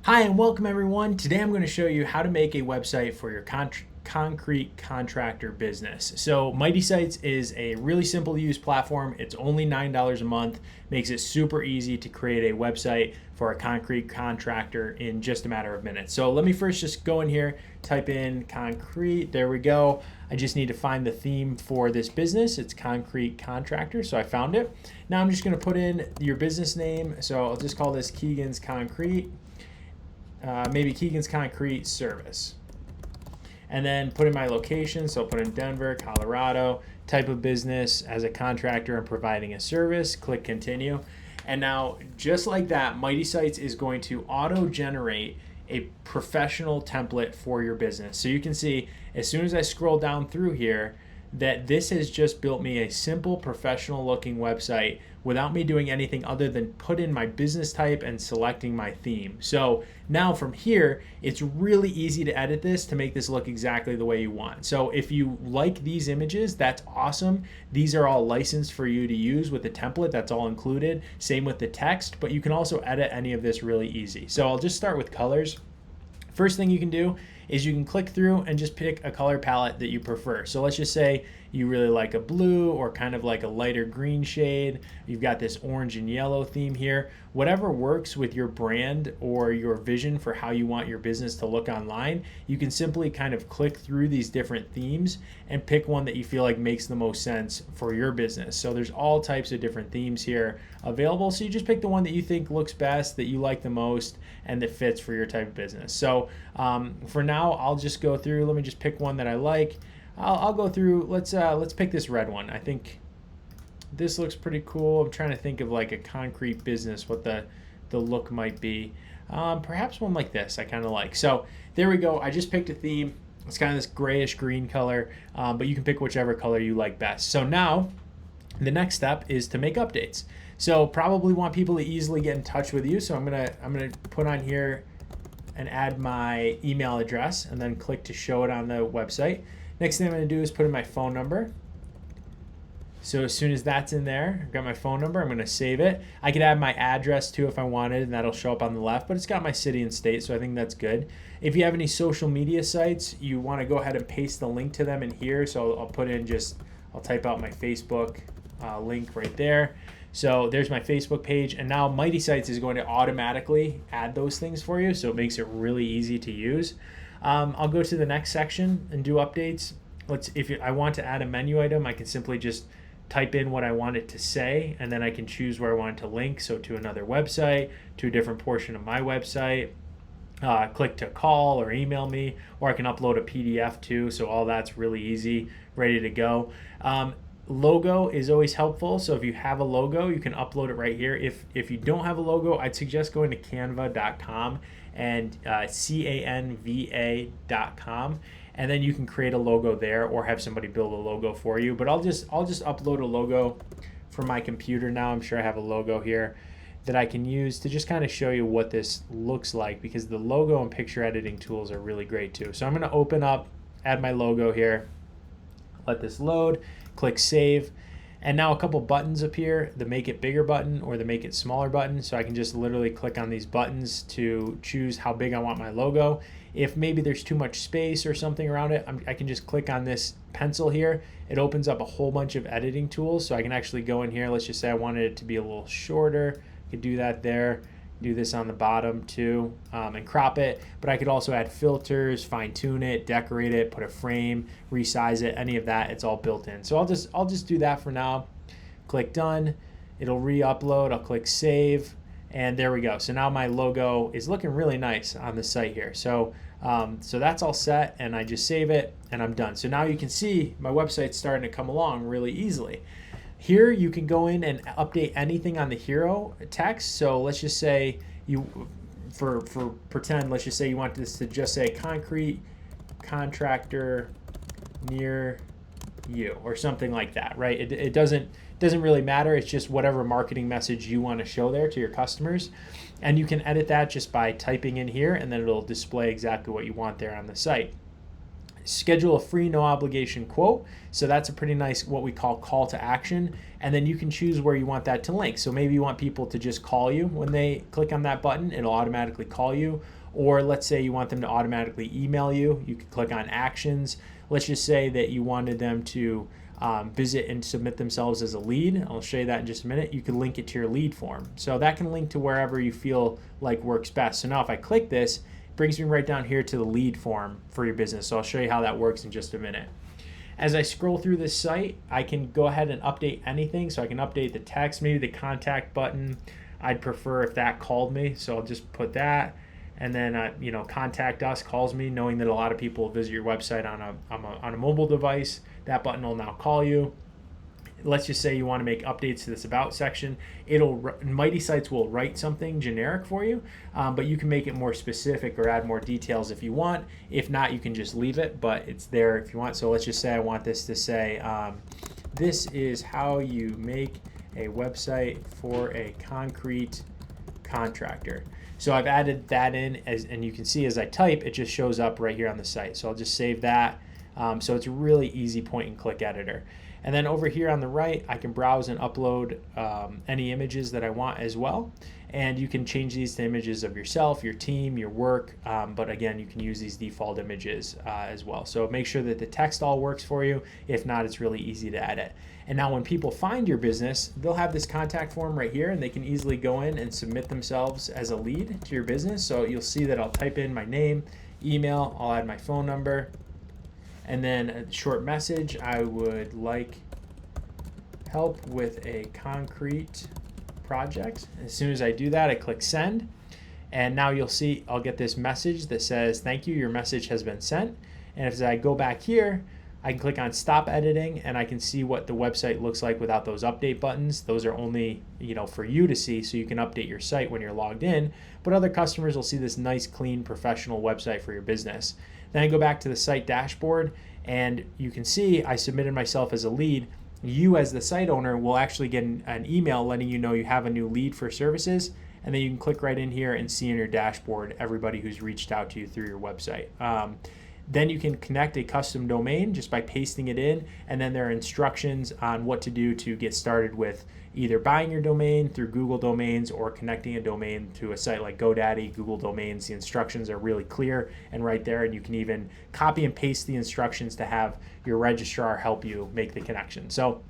Hi and welcome everyone. Today I'm going to show you how to make a website for your concrete contractor business. So Mighty Sites is a really simple to use platform. It's only $9 a month. Makes it super easy to create a website for a concrete contractor in just a matter of minutes. So let me first just go in here, type in concrete. There we go. I just need to find the theme for this business. It's concrete contractor. So I found it. Now I'm just going to put in your business name. So I'll just call this Keegan's Concrete. Maybe Keegan's Concrete Service. And then put in my location, so I'll put in Denver, Colorado, type of business as a contractor and providing a service, click continue. And now, just like that, Mighty Sites is going to auto-generate a professional template for your business. So you can see, as soon as I scroll down through here, that this has just built me a simple professional looking website without me doing anything other than put in my business type and selecting my theme. So now from here, it's really easy to edit this to make this look exactly the way you want. So if you like these images, that's awesome. These are all licensed for you to use with the template. That's all included. Same with the text, but you can also edit any of this really easy. So I'll just start with colors. First thing you can do is you can click through and just pick a color palette that you prefer. So let's just say you really like a blue or kind of like a lighter green shade. You've got this orange and yellow theme here. Whatever works with your brand or your vision for how you want your business to look online, you can simply kind of click through these different themes and pick one that you feel like makes the most sense for your business. So there's all types of different themes here available. So you just pick the one that you think looks best, that you like the most, and that fits for your type of business. So for now, I'll just go through. Let me just pick one that I like. I'll go through. Let's pick this red one. I think this looks pretty cool. I'm trying to think of like a concrete business, what the look might be. Perhaps one like this I kind of like. So there we go. I just picked a theme. It's kind of this grayish green color, but you can pick whichever color you like best. So now the next step is to make updates. So probably want people to easily get in touch with you. So I'm gonna put on here and add my email address and then click to show it on the website. Next thing I'm going to do is put in my phone number. So as soon as that's in there, I've got my phone number, I'm going to save it. I could add my address too if I wanted, and that'll show up on the left, but it's got my city and state, so I think that's good. If you have any social media sites, you want to go ahead and paste the link to them in here. So I'll put in I'll type out my Facebook link right there. So there's my Facebook page, and now Mighty Sites is going to automatically add those things for you, so it makes it really easy to use. I'll go to the next section and do updates. If I want to add a menu item, I can simply just type in what I want it to say, and then I can choose where I want it to link, so to another website, to a different portion of my website. Click to call or email me, or I can upload a PDF too, so all that's really easy, ready to go. Logo is always helpful, so if you have a logo, you can upload it right here. If you don't have a logo, I'd suggest going to canva.com and canva.com, and then you can create a logo there or have somebody build a logo for you. But I'll just upload a logo from my computer now. I'm sure I have a logo here that I can use to just kind of show you what this looks like, because the logo and picture editing tools are really great too. So I'm going to open up, add my logo here, let this load, click save, and now a couple buttons appear, the make it bigger button or the make it smaller button. So I can just literally click on these buttons to choose how big I want my logo. If maybe there's too much space or something around it, I can just click on this pencil here. It opens up a whole bunch of editing tools, so I can actually go in here. Let's just say I wanted it to be a little shorter. I could do that there. Do this on the bottom too, and crop it. But I could also add filters, fine tune it, decorate it, put a frame, resize it, any of that. It's all built in. So I'll just do that for now. Click done. It'll re-upload. I'll click save, and there we go. So now my logo is looking really nice on the site here. So that's all set, and I just save it, and I'm done. So now you can see my website's starting to come along really easily. Here you can go in and update anything on the hero text. So let's just say for pretend, let's just say you want this to just say concrete contractor near you or something like that, right? It doesn't really matter. It's just whatever marketing message you want to show there to your customers. And you can edit that just by typing in here, and then it'll display exactly what you want there on the site. schedule a free no obligation quote. So that's a pretty nice, what we call to action. And then you can choose where you want that to link. So maybe you want people to just call you when they click on that button, it'll automatically call you. Or let's say you want them to automatically email you. You can click on actions. Let's just say that you wanted them to visit and submit themselves as a lead. I'll show you that in just a minute. You can link it to your lead form. So that can link to wherever you feel like works best. So now if I click this, it brings me right down here to the lead form for your business. So I'll show you how that works in just a minute. As I scroll through this site, I can go ahead and update anything. So I can update the text, maybe the contact button. I'd prefer if that called me. So I'll just put that. And then, contact us calls me, knowing that a lot of people visit your website on a mobile device. That button will now call you. Let's just say you want to make updates to this about section. Mighty Sites will write something generic for you, but you can make it more specific or add more details if you want. If not, you can just leave it, but it's there if you want. So let's just say I want this to say, this is how you make a website for a concrete contractor. So I've added that in, and you can see as I type, it just shows up right here on the site. So I'll just save that. So it's a really easy point and click editor. And then over here on the right, I can browse and upload any images that I want as well. And you can change these to images of yourself, your team, your work. But again, you can use these default images as well. So make sure that the text all works for you. If not, it's really easy to edit. And now when people find your business, they'll have this contact form right here, and they can easily go in and submit themselves as a lead to your business. So you'll see that I'll type in my name, email, I'll add my phone number, and then a short message. I would like help with a concrete project. As soon as I do that, I click send. And now you'll see I'll get this message that says, thank you, your message has been sent. And as I go back here, I can click on stop editing, and I can see what the website looks like without those update buttons. Those are only, for you to see, so you can update your site when you're logged in, but other customers will see this nice, clean, professional website for your business. Then I go back to the site dashboard, and you can see I submitted myself as a lead. You as the site owner will actually get an email letting you know you have a new lead for services, and then you can click right in here and see in your dashboard everybody who's reached out to you through your website. Then you can connect a custom domain just by pasting it in, and then there are instructions on what to do to get started with either buying your domain through Google Domains or connecting a domain to a site like GoDaddy, Google Domains. The instructions are really clear and right there, and you can even copy and paste the instructions to have your registrar help you make the connection. So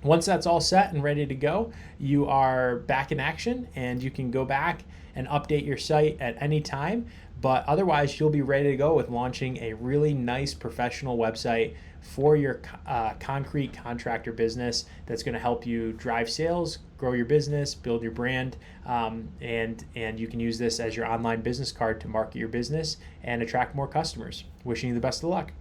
once that's all set and ready to go, you are back in action, and you can go back and update your site at any time. But otherwise, you'll be ready to go with launching a really nice professional website for your concrete contractor business that's going to help you drive sales, grow your business, build your brand, and you can use this as your online business card to market your business and attract more customers. Wishing you the best of luck.